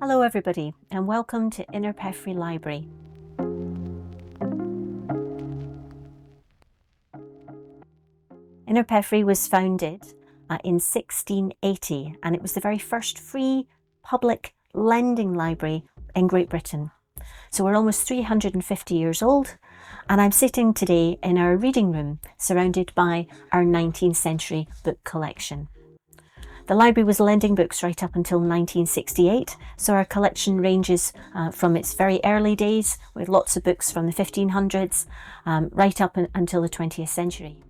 Hello everybody and welcome to Innerpeffray Library. Innerpeffray was founded in 1680 and it was the very first free public lending library in Great Britain. So we're almost 350 years old and I'm sitting today in our reading room surrounded by our 19th century book collection. The library was lending books right up until 1968, so our collection ranges from its very early days with lots of books from the 1500s right up until the 20th century.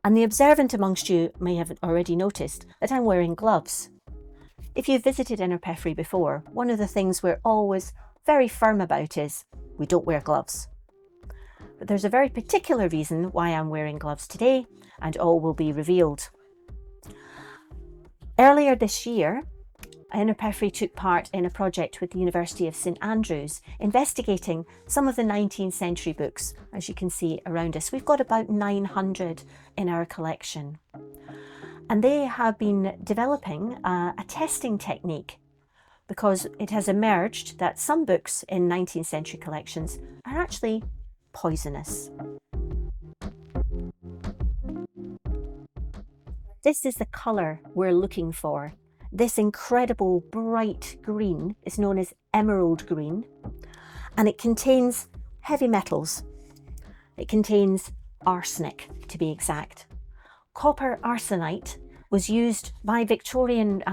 And the observant amongst you may have already noticed that I'm wearing gloves. If you've visited Innerpeffray before, one of the things we're always very firm about is we don't wear gloves. But there's a very particular reason why I'm wearing gloves today, and all will be revealed. Earlier this year, Innerpeffray took part in a project with the University of St Andrews, investigating some of the 19th century books, as you can see around us. We've got about 900 in our collection. And they have been developing a testing technique because it has emerged that some books in 19th century collections are actually poisonous. This is the colour we're looking for. This incredible bright green is known as emerald green, and it contains heavy metals. It contains arsenic, to be exact. Copper arsenite was used by Victorian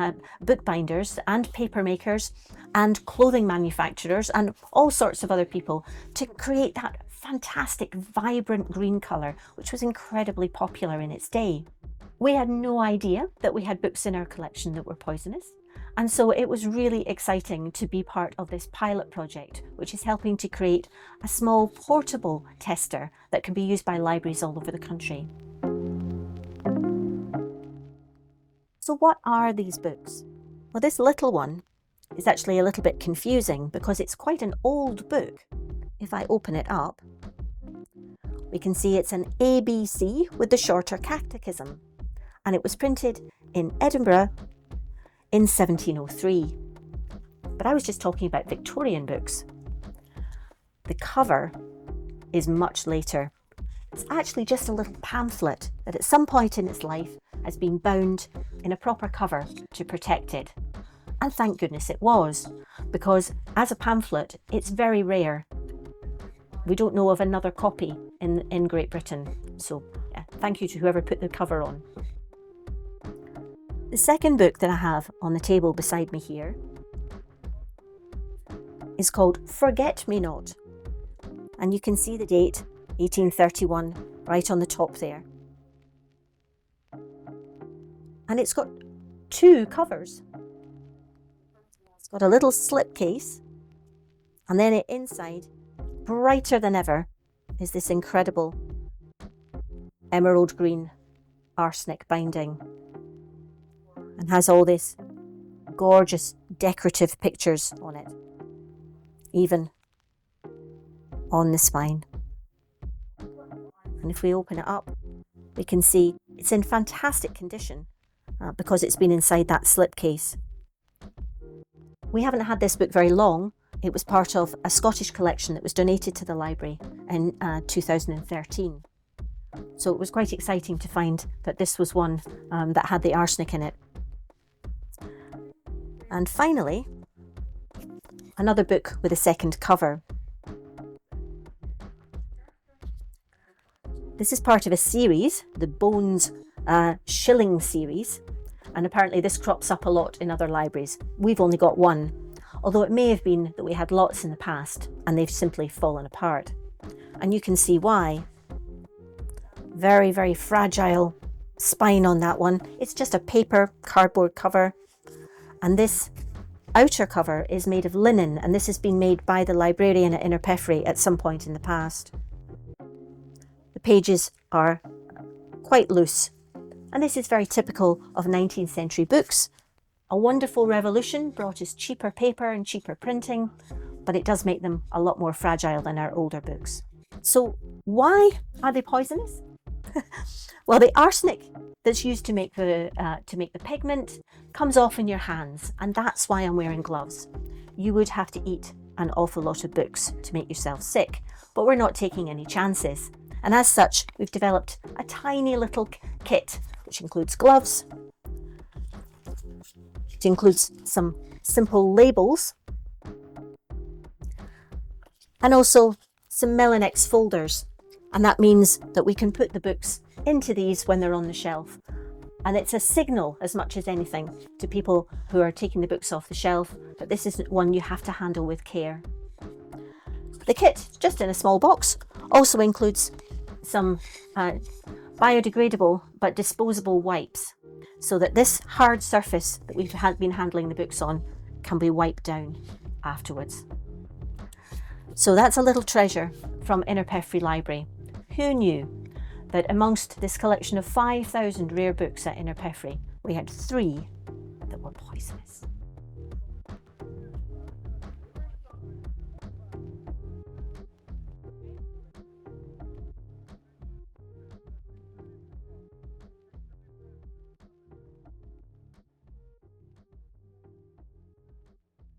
bookbinders and paper makers and clothing manufacturers and all sorts of other people to create that fantastic, vibrant green colour, which was incredibly popular in its day. We had no idea that we had books in our collection that were poisonous, and so it was really exciting to be part of this pilot project, which is helping to create a small portable tester that can be used by libraries all over the country. So what are these books? Well, this little one is actually a little bit confusing because it's quite an old book. If I open it up, we can see it's an ABC with the shorter catechism. And it was printed in Edinburgh in 1703. But I was just talking about Victorian books. The cover is much later. It's actually just a little pamphlet that at some point in its life has been bound in a proper cover to protect it. And thank goodness it was, because as a pamphlet, it's very rare. We don't know of another copy in Great Britain. So yeah, thank you to whoever put the cover on. The second book that I have on the table beside me here is called Forget Me Not. And you can see the date, 1831, right on the top there. And it's got two covers. It's got a little slipcase, and then inside, brighter than ever, is this incredible emerald green arsenic binding. And has all this gorgeous decorative pictures on it, even on the spine. And if we open it up, we can see it's in fantastic condition because it's been inside that slipcase. We haven't had this book very long. It was part of a Scottish collection that was donated to the library in 2013. So it was quite exciting to find that this was one that had the arsenic in it. And finally, another book with a second cover. This is part of a series, the Bones Shilling series, and apparently this crops up a lot in other libraries. We've only got one, although it may have been that we had lots in the past and they've simply fallen apart. And you can see why. Very, very fragile spine on that one. It's just a paper cardboard cover. And this outer cover is made of linen, and this has been made by the librarian at Innerpeffray at some point in the past. The pages are quite loose, and this is very typical of 19th century books. A wonderful revolution brought us cheaper paper and cheaper printing, but it does make them a lot more fragile than our older books. So why are they poisonous? Well, the arsenic that's used to make the pigment comes off in your hands, and that's why I'm wearing gloves. You would have to eat an awful lot of books to make yourself sick, but we're not taking any chances. And as such, we've developed a tiny little kit which includes gloves. It includes some simple labels and also some Melinex folders. And that means that we can put the books into these when they're on the shelf. And it's a signal as much as anything to people who are taking the books off the shelf that this is one you have to handle with care. The kit, just in a small box, also includes some biodegradable but disposable wipes, so that this hard surface that we've been handling the books on can be wiped down afterwards. So that's a little treasure from Innerpeffray Library. Who knew that amongst this collection of 5,000 rare books at Innerpeffray, we had 3 that were poisonous?